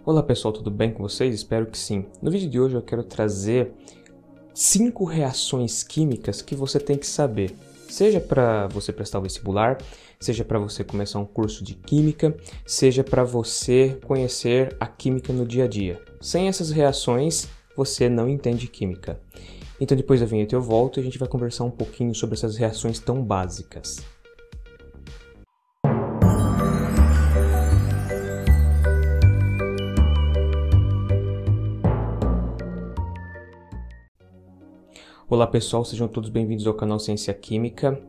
Olá pessoal, tudo bem com vocês? Espero que sim. No vídeo de hoje eu quero trazer 5 reações químicas que você tem que saber. Seja para você prestar o vestibular, seja para você começar um curso de química, seja para você conhecer a química no dia a dia. Sem essas reações, você não entende química. Então depois da vinheta eu volto e a gente vai conversar um pouquinho sobre essas reações tão básicas. Olá pessoal, sejam todos bem-vindos ao canal Ciência Química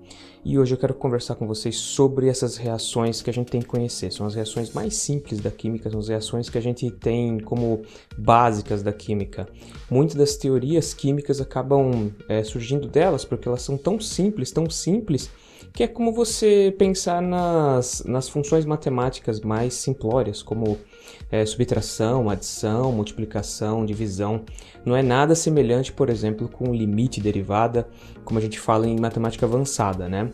e hoje eu quero conversar com vocês sobre essas reações que a gente tem que conhecer. São as reações mais simples da química, são as reações que a gente tem como básicas da química. Muitas das teorias químicas acabam surgindo delas porque elas são tão simples, que é como você pensar nas funções matemáticas mais simplórias, como subtração, adição, multiplicação, divisão. Não é nada semelhante, por exemplo, com limite, derivada, como a gente fala em matemática avançada, né?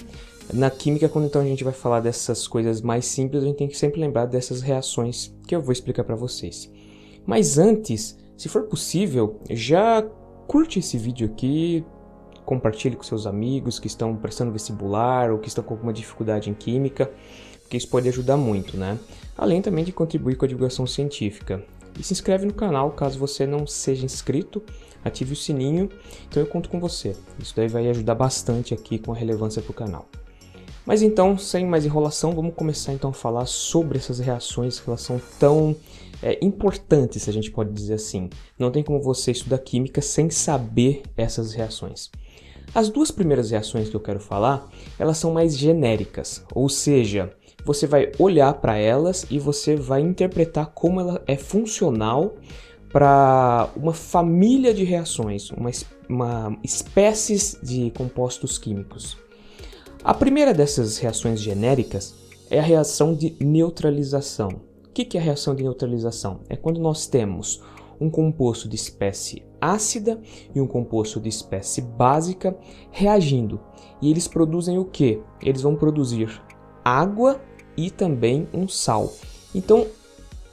Na química, quando então a gente vai falar dessas coisas mais simples, a gente tem que sempre lembrar dessas reações que eu vou explicar para vocês. Mas antes, se for possível, já curte esse vídeo aqui, compartilhe com seus amigos que estão prestando vestibular ou que estão com alguma dificuldade em química, porque isso pode ajudar muito, né? Além também de contribuir com a divulgação científica. E se inscreve no canal caso você não seja inscrito, ative o sininho, então eu conto com você. Isso daí vai ajudar bastante aqui com a relevância para o canal. Mas então, sem mais enrolação, vamos começar então a falar sobre essas reações que elas são tão importantes, se a gente pode dizer assim. Não tem como você estudar química sem saber essas reações. As duas primeiras reações que eu quero falar, elas são mais genéricas, ou seja, você vai olhar para elas e você vai interpretar como ela é funcional para uma família de reações, uma espécies de compostos químicos. A primeira dessas reações genéricas é a reação de neutralização. O que é a reação de neutralização? É quando nós temos um composto de espécie ácida e um composto de espécie básica reagindo. E eles produzem o quê? Eles vão produzir água e também um sal. Então,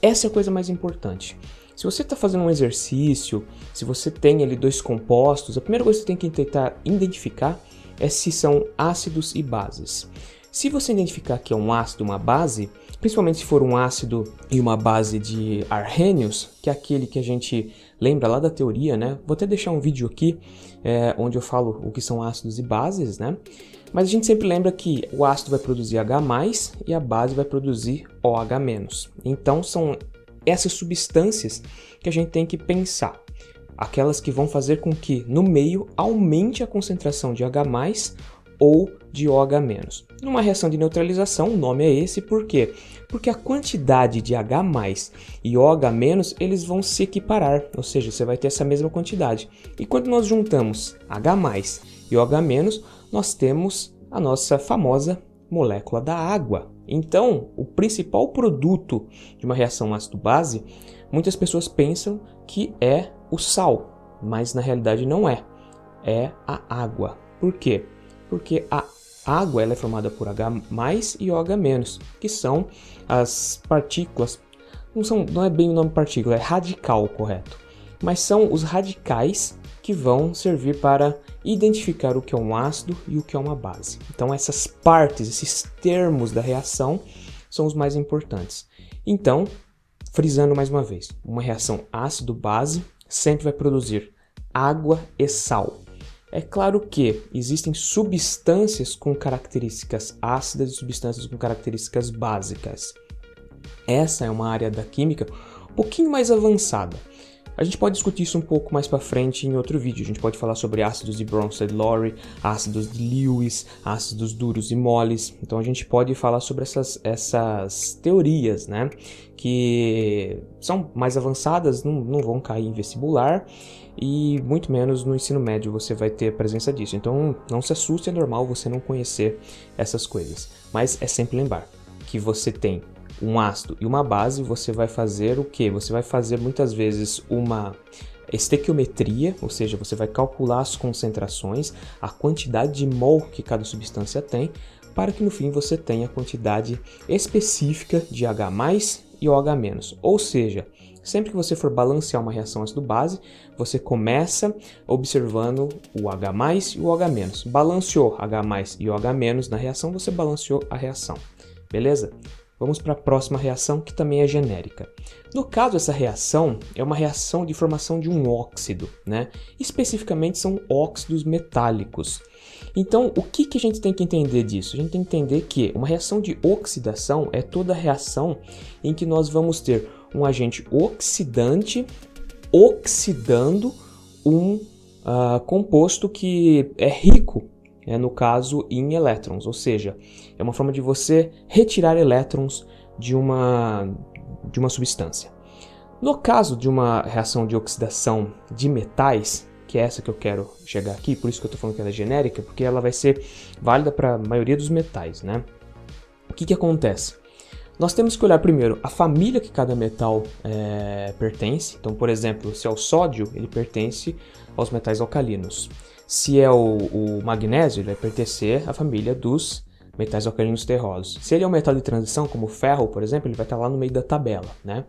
essa é a coisa mais importante. Se você está fazendo um exercício, se você tem ali dois compostos, a primeira coisa que você tem que tentar identificar é se são ácidos e bases. Se você identificar que é um ácido e uma base, principalmente se for um ácido e uma base de Arrhenius, que é aquele que a gente lembra lá da teoria, né? Vou até deixar um vídeo aqui onde eu falo o que são ácidos e bases, né? Mas a gente sempre lembra que o ácido vai produzir H+, e a base vai produzir OH-. Então são essas substâncias que a gente tem que pensar. Aquelas que vão fazer com que no meio aumente a concentração de H+, ou de OH-. Numa reação de neutralização, o nome é esse, por quê? Porque a quantidade de H+, e OH- eles vão se equiparar, ou seja, você vai ter essa mesma quantidade. E quando nós juntamos H+, e OH-, nós temos a nossa famosa molécula da água. Então, o principal produto de uma reação ácido-base, muitas pessoas pensam que é o sal, mas na realidade não é. É a água. Por quê? Porque a água ela é formada por H+ e OH-, que são as partículas, não é bem o nome partícula, é radical, correto. Mas são os radicais que vão servir para identificar o que é um ácido e o que é uma base. Então essas partes, esses termos da reação são os mais importantes. Então, frisando mais uma vez, uma reação ácido-base sempre vai produzir água e sal. É claro que existem substâncias com características ácidas e substâncias com características básicas. Essa é uma área da química um pouquinho mais avançada. A gente pode discutir isso um pouco mais para frente em outro vídeo. A gente pode falar sobre ácidos de Bronsted-Lowry, ácidos de Lewis, ácidos duros e moles. Então a gente pode falar sobre essas teorias, né? Que são mais avançadas, não vão cair em vestibular e muito menos no ensino médio você vai ter a presença disso. Então não se assuste, é normal você não conhecer essas coisas. Mas é sempre lembrar que você tem um ácido e uma base, você vai fazer o quê? Você vai fazer muitas vezes uma estequiometria, ou seja, você vai calcular as concentrações, a quantidade de mol que cada substância tem, para que no fim você tenha a quantidade específica de H+ e OH-. Ou seja, sempre que você for balancear uma reação ácido-base, você começa observando o H+, e o OH-. Balanceou H+ e OH- na reação, você balanceou a reação. Beleza? Vamos para a próxima reação, que também é genérica. No caso, essa reação é uma reação de formação de um óxido, né? Especificamente são óxidos metálicos. Então, o que a gente tem que entender disso? A gente tem que entender que uma reação de oxidação é toda reação em que nós vamos ter um agente oxidante oxidando um composto que é rico, no caso, em elétrons, ou seja, é uma forma de você retirar elétrons de uma substância. No caso de uma reação de oxidação de metais, que é essa que eu quero chegar aqui, por isso que eu estou falando que ela é genérica, porque ela vai ser válida para a maioria dos metais, né? O que acontece? Nós temos que olhar primeiro a família que cada metal pertence. Então, por exemplo, se é o sódio, ele pertence aos metais alcalinos. Se é o magnésio, ele vai pertencer à família dos metais alcalinos terrosos. Se ele é um metal de transição, como o ferro, por exemplo, ele vai estar lá no meio da tabela, né?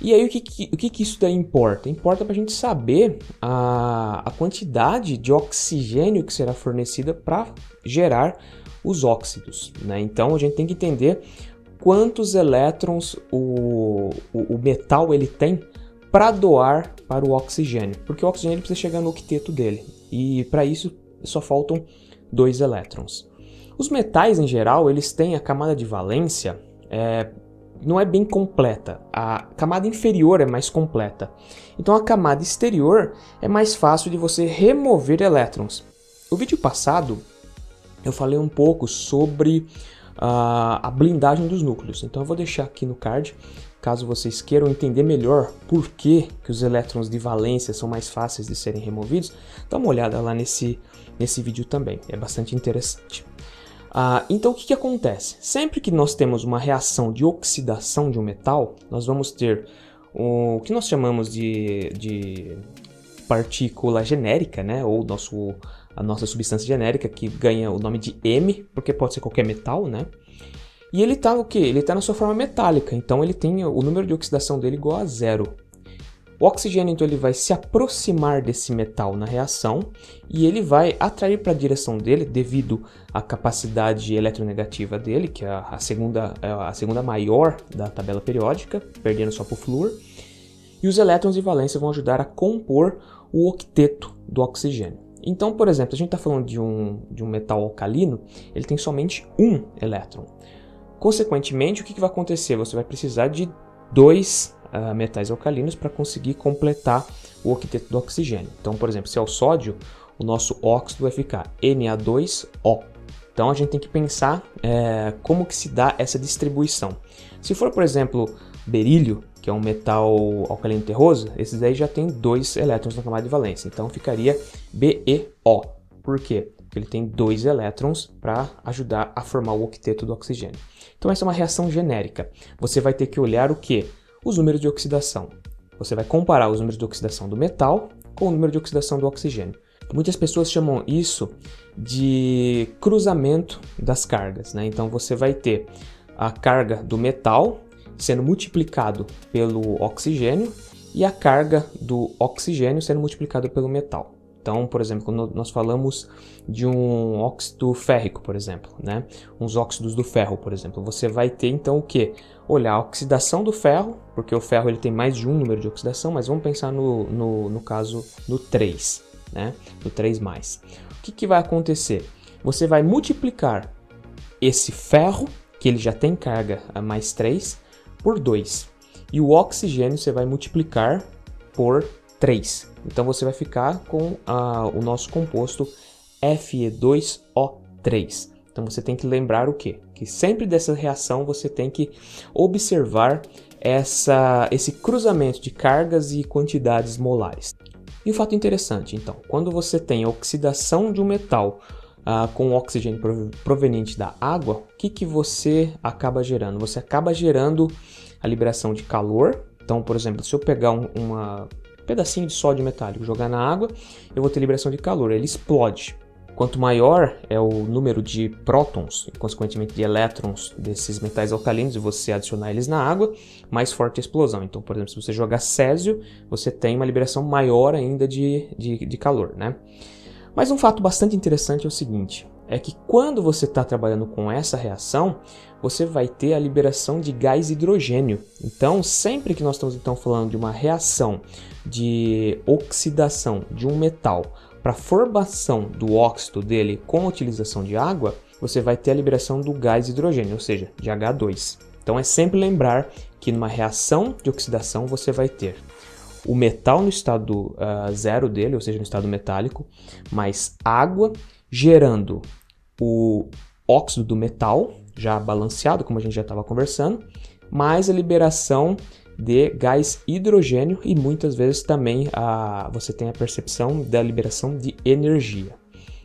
E aí, o que isso daí importa? Importa para a gente saber a quantidade de oxigênio que será fornecida para gerar os óxidos, né? Então, a gente tem que entender quantos elétrons o metal ele tem para doar para o oxigênio, porque o oxigênio precisa chegar no octeto dele, e para isso só faltam 2 elétrons. Os metais, em geral, eles têm a camada de valência, não é bem completa. A camada inferior é mais completa. Então a camada exterior é mais fácil de você remover elétrons. No vídeo passado eu falei um pouco sobre a blindagem dos núcleos. Então eu vou deixar aqui no card, caso vocês queiram entender melhor por que os elétrons de valência são mais fáceis de serem removidos, dá uma olhada lá nesse vídeo também, é bastante interessante. Então o que acontece? Sempre que nós temos uma reação de oxidação de um metal, nós vamos ter o que nós chamamos de partícula genérica, né? Ou a nossa substância genérica, que ganha o nome de M, porque pode ser qualquer metal, né? E ele está no quê? Ele está na sua forma metálica, então ele tem o número de oxidação dele igual a 0. O oxigênio, então, ele vai se aproximar desse metal na reação e ele vai atrair para a direção dele, devido à capacidade eletronegativa dele, que é a segunda maior da tabela periódica, perdendo só para o flúor. E os elétrons de valência vão ajudar a compor o octeto do oxigênio. Então, por exemplo, a gente está falando de um metal alcalino, ele tem somente um elétron. Consequentemente, o que vai acontecer? Você vai precisar de 2 metais alcalinos para conseguir completar o octeto do oxigênio. Então, por exemplo, se é o sódio, o nosso óxido vai ficar Na2O. Então, a gente tem que pensar como que se dá essa distribuição. Se for, por exemplo, berílio, que é um metal alcalino terroso, esses aí já tem 2 elétrons na camada de valência. Então, ficaria BeO. Por quê? Porque ele tem 2 elétrons para ajudar a formar o octeto do oxigênio. Então, essa é uma reação genérica. Você vai ter que olhar o quê? Os números de oxidação. Você vai comparar os números de oxidação do metal com o número de oxidação do oxigênio. Muitas pessoas chamam isso de cruzamento das cargas, né? Então você vai ter a carga do metal sendo multiplicado pelo oxigênio e a carga do oxigênio sendo multiplicado pelo metal. Então, por exemplo, quando nós falamos de um óxido férrico, por exemplo, né? Uns óxidos do ferro, por exemplo, você vai ter então o quê? Olhar a oxidação do ferro, porque o ferro ele tem mais de um número de oxidação, mas vamos pensar no caso no 3, né? No 3+. O que vai acontecer? Você vai multiplicar esse ferro, que ele já tem carga a mais 3, por 2. E o oxigênio você vai multiplicar por 3. Então você vai ficar com o nosso composto Fe2O3. Então você tem que lembrar o quê? Que sempre dessa reação você tem que observar esse cruzamento de cargas e quantidades molares. E um fato interessante, então, quando você tem a oxidação de um metal com oxigênio proveniente da água, o que você acaba gerando? Você acaba gerando a liberação de calor. Então, por exemplo, se eu pegar um pedacinho de sódio metálico, jogar na água, eu vou ter liberação de calor, ele explode. Quanto maior é o número de prótons e, consequentemente, de elétrons desses metais alcalinos e você adicionar eles na água, mais forte a explosão. Então, por exemplo, se você jogar césio, você tem uma liberação maior ainda de calor, né? Mas um fato bastante interessante é o seguinte, é que quando você está trabalhando com essa reação, você vai ter a liberação de gás hidrogênio. Então, sempre que nós estamos então falando de uma reação de oxidação de um metal para a formação do óxido dele com a utilização de água, você vai ter a liberação do gás hidrogênio, ou seja, de H2. Então é sempre lembrar que numa reação de oxidação você vai ter o metal no estado zero dele, ou seja, no estado metálico, mais água gerando o óxido do metal, já balanceado, como a gente já estava conversando, mais a liberação de gás hidrogênio e muitas vezes também você tem a percepção da liberação de energia.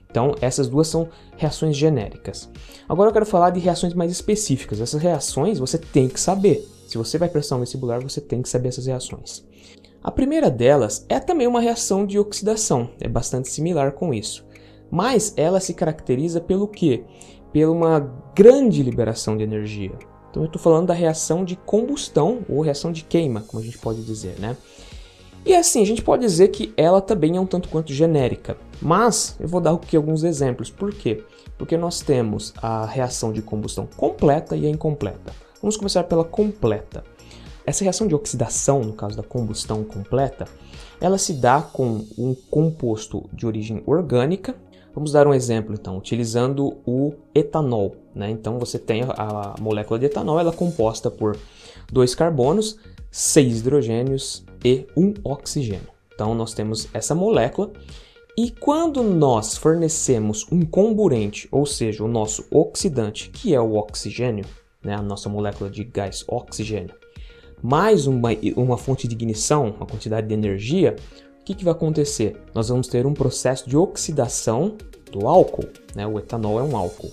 Então, essas duas são reações genéricas. Agora eu quero falar de reações mais específicas. Essas reações você tem que saber. Se você vai prestar um vestibular, você tem que saber essas reações. A primeira delas é também uma reação de oxidação, é bastante similar com isso. Mas ela se caracteriza pelo quê? Pela uma grande liberação de energia. Então eu estou falando da reação de combustão ou reação de queima, como a gente pode dizer, né? E assim, a gente pode dizer que ela também é um tanto quanto genérica, mas eu vou dar aqui alguns exemplos. Por quê? Porque nós temos a reação de combustão completa e a incompleta. Vamos começar pela completa. Essa reação de oxidação, no caso da combustão completa, ela se dá com um composto de origem orgânica. Vamos dar um exemplo, então, utilizando o etanol, né? Então, você tem a molécula de etanol, ela é composta por 2 carbonos, 6 hidrogênios e 1 oxigênio. Então, nós temos essa molécula e quando nós fornecemos um comburente, ou seja, o nosso oxidante, que é o oxigênio, né? A nossa molécula de gás oxigênio, mais uma fonte de ignição, uma quantidade de energia, o que vai acontecer? Nós vamos ter um processo de oxidação do álcool, né? O etanol é um álcool.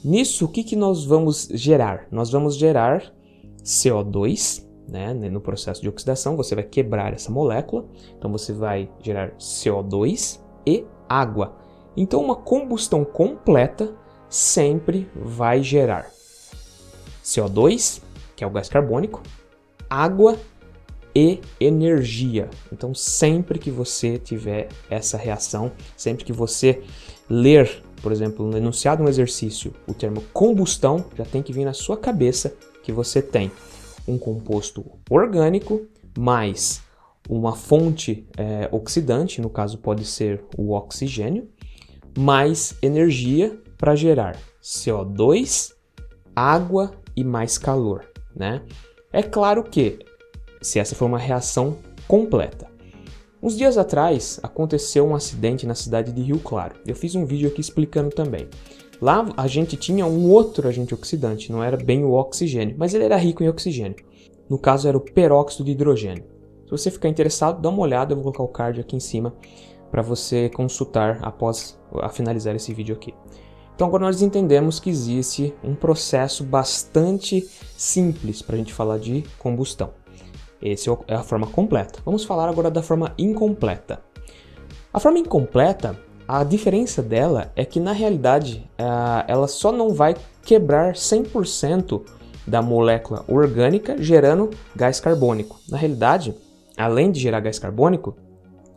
Nisso, o que nós vamos gerar? Nós vamos gerar CO2, né? No processo de oxidação, você vai quebrar essa molécula, então você vai gerar CO2 e água. Então, uma combustão completa sempre vai gerar CO2, que é o gás carbônico, água e energia. Então, sempre que você tiver essa reação, sempre que você ler, por exemplo, no enunciado de um exercício, o termo combustão, já tem que vir na sua cabeça que você tem um composto orgânico mais uma fonte oxidante, no caso pode ser o oxigênio, mais energia para gerar CO2, água e mais calor, né? É claro que se essa for uma reação completa. Uns dias atrás aconteceu um acidente na cidade de Rio Claro. Eu fiz um vídeo aqui explicando também. Lá a gente tinha um outro agente oxidante, não era bem o oxigênio, mas ele era rico em oxigênio. No caso era o peróxido de hidrogênio. Se você ficar interessado, dá uma olhada, eu vou colocar o card aqui em cima para você consultar após finalizar esse vídeo aqui. Então agora nós entendemos que existe um processo bastante simples para a gente falar de combustão. Essa é a forma completa. Vamos falar agora da forma incompleta. A forma incompleta, a diferença dela é que na realidade ela só não vai quebrar 100% da molécula orgânica gerando gás carbônico. Na realidade, além de gerar gás carbônico,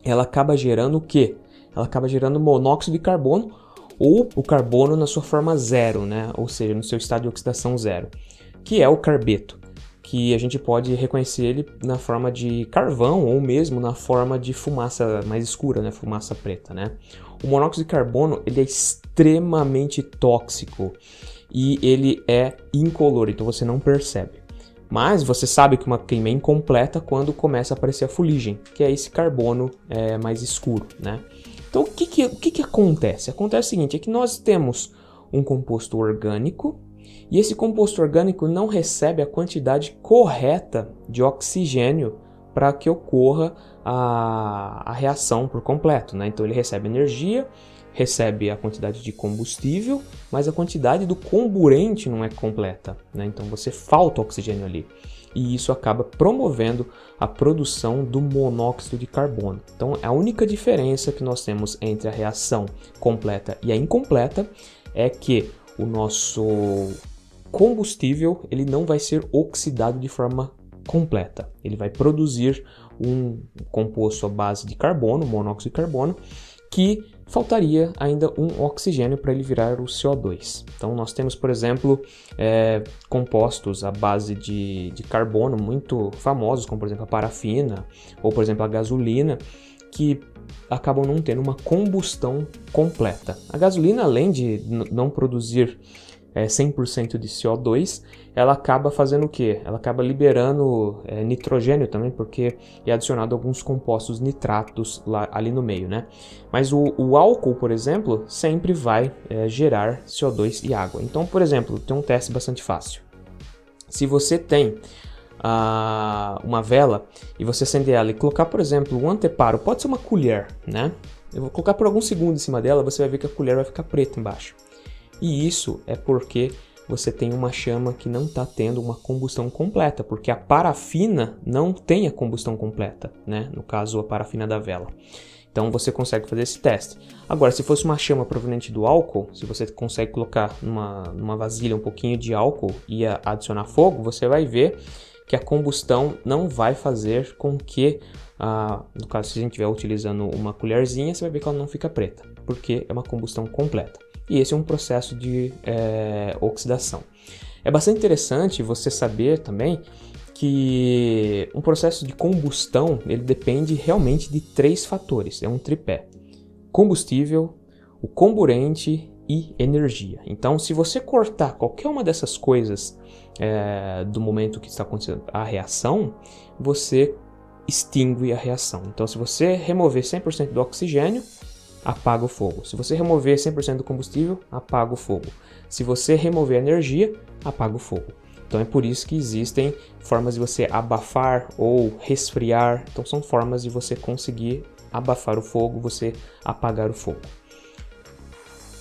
ela acaba gerando o quê? Ela acaba gerando monóxido de carbono ou o carbono na sua forma zero, né? Ou seja, no seu estado de oxidação zero, que é o carbeto, que a gente pode reconhecer ele na forma de carvão ou mesmo na forma de fumaça mais escura, né? Fumaça preta, né? O monóxido de carbono ele é extremamente tóxico e ele é incolor, então você não percebe. Mas você sabe que uma queima é incompleta quando começa a aparecer a fuligem, que é esse carbono mais escuro, né? Então o que acontece? Acontece o seguinte, é que nós temos um composto orgânico e esse composto orgânico não recebe a quantidade correta de oxigênio para que ocorra a reação por completo, né? Então ele recebe energia, recebe a quantidade de combustível, mas a quantidade do comburente não é completa, né? Então você falta oxigênio ali. e isso acaba promovendo a produção do monóxido de carbono. Então, a única diferença que nós temos entre a reação completa e a incompleta é que o nosso combustível ele não vai ser oxidado de forma completa. Ele vai produzir um composto à base de carbono, monóxido de carbono, que faltaria ainda um oxigênio para ele virar o CO2. Então nós temos, por exemplo, compostos à base de carbono muito famosos, como por exemplo a parafina ou por exemplo a gasolina, que acabam não tendo uma combustão completa. A gasolina, além de não produzir 100% de CO2, ela acaba fazendo o quê? Ela acaba liberando nitrogênio também, porque é adicionado alguns compostos nitratos ali no meio, né? Mas o álcool, por exemplo, sempre vai gerar CO2 e água. Então, por exemplo, tem um teste bastante fácil. Se você tem uma vela e você acender ela e colocar, por exemplo, um anteparo, pode ser uma colher, né? Eu vou colocar por alguns segundos em cima dela, você vai ver que a colher vai ficar preta embaixo. E isso é porque você tem uma chama que não está tendo uma combustão completa, porque a parafina não tem a combustão completa, né? No caso, a parafina da vela. Então você consegue fazer esse teste. Agora, se fosse uma chama proveniente do álcool, se você consegue colocar numa vasilha um pouquinho de álcool e adicionar fogo, você vai ver que a combustão não vai fazer com que, no caso, se a gente estiver utilizando uma colherzinha, você vai ver que ela não fica preta, porque é uma combustão completa. E esse é um processo de oxidação. É bastante interessante você saber também que um processo de combustão ele depende realmente de 3 fatores, é um tripé: combustível, o comburente e energia. Então, se você cortar qualquer uma dessas coisas do momento que está acontecendo a reação, você extingue a reação. Então, se você remover 100% do oxigênio, apaga o fogo. Se você remover 100% do combustível, apaga o fogo. Se você remover a energia, apaga o fogo. Então é por isso que existem formas de você abafar ou resfriar. Então são formas de você conseguir abafar o fogo, você apagar o fogo.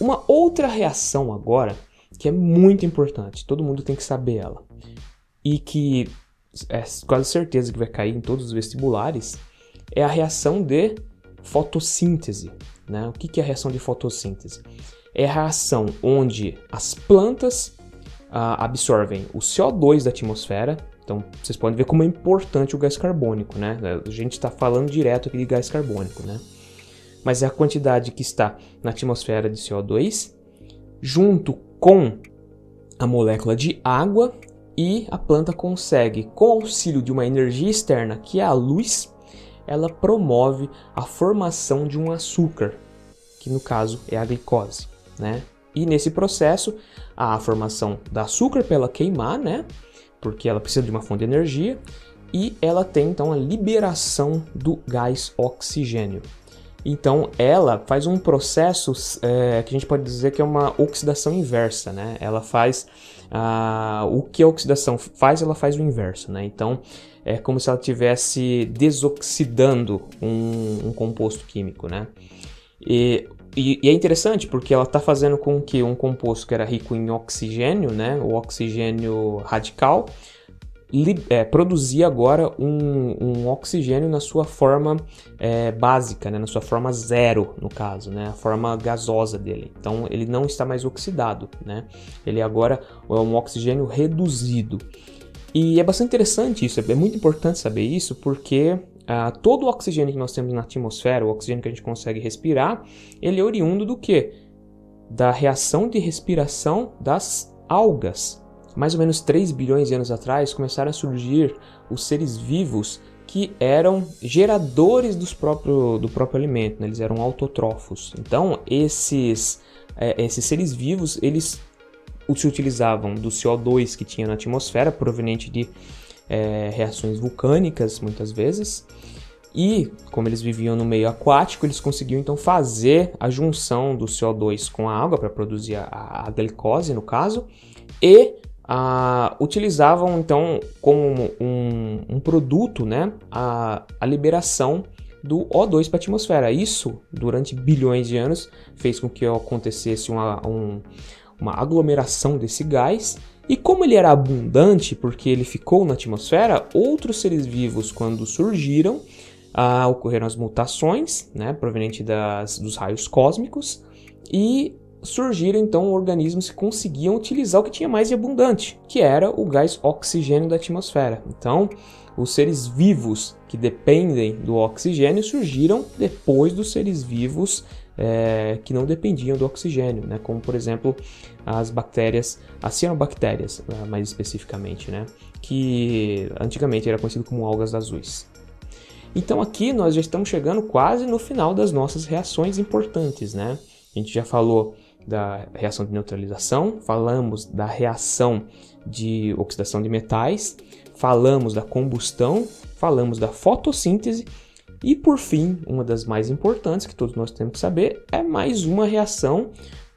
Uma outra reação agora, que é muito importante, todo mundo tem que saber ela, e que é quase certeza que vai cair em todos os vestibulares, é a reação de fotossíntese. Né? O que é a reação de fotossíntese? É a reação onde as plantas absorvem o CO2 da atmosfera. Então, vocês podem ver como é importante o gás carbônico, né? A gente está falando direto aqui de gás carbônico, né? Mas é a quantidade que está na atmosfera de CO2, junto com a molécula de água, e a planta consegue, com o auxílio de uma energia externa, que é a luz, ela promove a formação de um açúcar, que no caso é a glicose, né? E nesse processo, há a formação do açúcar para ela queimar, né? Porque ela precisa de uma fonte de energia, e ela tem então a liberação do gás oxigênio. Então ela faz um processo que a gente pode dizer que é uma oxidação inversa, né? Ela faz o que a oxidação faz, ela faz o inverso, né? Então é como se ela estivesse desoxidando um composto químico, né? E é interessante porque ela está fazendo com que um composto que era rico em oxigênio, né? O oxigênio radical, produzir agora um oxigênio na sua forma básica, né? Na sua forma zero, no caso, né? A forma gasosa dele. Então ele não está mais oxidado, né? Ele agora é um oxigênio reduzido. E é bastante interessante isso, é muito importante saber isso, porque todo o oxigênio que nós temos na atmosfera, o oxigênio que a gente consegue respirar, ele é oriundo do quê? Da reação de respiração das algas. Mais ou menos 3 bilhões de anos atrás começaram a surgir os seres vivos que eram geradores do próprio alimento, né? Eles eram autotrófos. Então esses seres vivos, eles se utilizavam do CO2 que tinha na atmosfera, proveniente de reações vulcânicas, muitas vezes, e como eles viviam no meio aquático, eles conseguiam então fazer a junção do CO2 com a água para produzir a glicose, no caso, e utilizavam então como um produto, né, a liberação do O2 para a atmosfera. Isso, durante bilhões de anos, fez com que acontecesse uma aglomeração desse gás, E como ele era abundante, porque ele ficou na atmosfera, outros seres vivos, quando surgiram, ocorreram as mutações, né, provenientes dos raios cósmicos, e surgiram então organismos que conseguiam utilizar o que tinha mais de abundante, que era o gás oxigênio da atmosfera. Então, os seres vivos que dependem do oxigênio surgiram depois dos seres vivos que não dependiam do oxigênio, né? Como por exemplo as bactérias, as cianobactérias, mais especificamente, né? Que antigamente era conhecido como algas azuis. Então aqui nós já estamos chegando quase no final das nossas reações importantes, né? A gente já falou da reação de neutralização, falamos da reação de oxidação de metais, falamos da combustão, falamos da fotossíntese e, por fim, uma das mais importantes que todos nós temos que saber é mais uma reação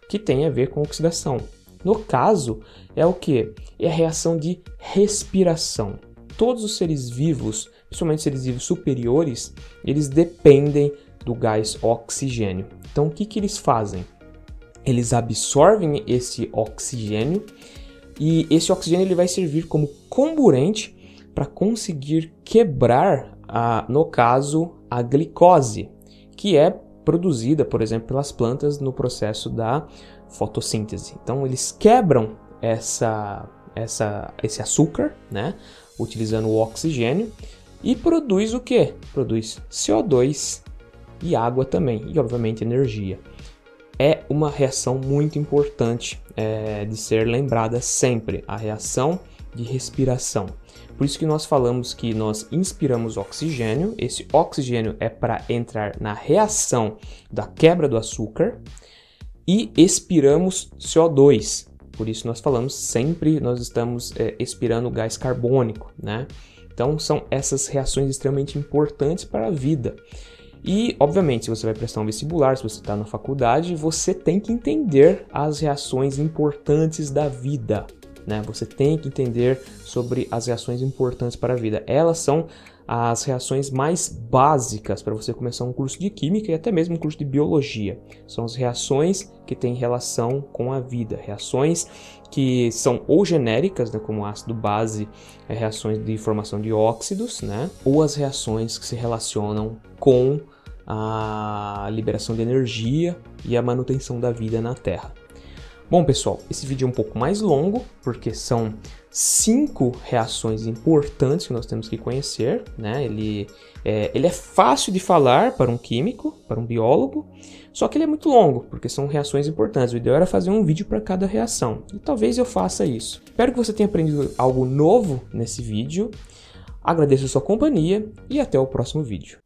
que tem a ver com oxidação. No caso, é o que? É a reação de respiração. Todos os seres vivos, principalmente seres vivos superiores, eles dependem do gás oxigênio. Então, o que eles fazem? Eles absorvem esse oxigênio e esse oxigênio ele vai servir como comburente para conseguir quebrar, no caso, a glicose, que é produzida, por exemplo, pelas plantas no processo da fotossíntese. Então, eles quebram esse açúcar, né, utilizando o oxigênio, e produz o quê? Produz CO2 e água também, e obviamente energia. É uma reação muito importante de ser lembrada sempre, a reação de respiração. Por isso que nós falamos que nós inspiramos oxigênio, esse oxigênio é para entrar na reação da quebra do açúcar, e expiramos CO2. Por isso nós falamos sempre, nós estamos expirando gás carbônico, né? Então são essas reações extremamente importantes para a vida. E, obviamente, se você vai prestar um vestibular, se você está na faculdade, você tem que entender as reações importantes da vida, né? Você tem que entender sobre as reações importantes para a vida. Elas são as reações mais básicas para você começar um curso de química e até mesmo um curso de biologia. São as reações que têm relação com a vida, reações que são ou genéricas, né, como ácido base, reações de formação de óxidos, né, ou as reações que se relacionam com a liberação de energia e a manutenção da vida na Terra. Bom, pessoal, esse vídeo é um pouco mais longo, porque são 5 reações importantes que nós temos que conhecer, né? Ele é fácil de falar para um químico, para um biólogo, só que ele é muito longo, porque são reações importantes. O ideal era fazer um vídeo para cada reação, e talvez eu faça isso. Espero que você tenha aprendido algo novo nesse vídeo. Agradeço a sua companhia e até o próximo vídeo.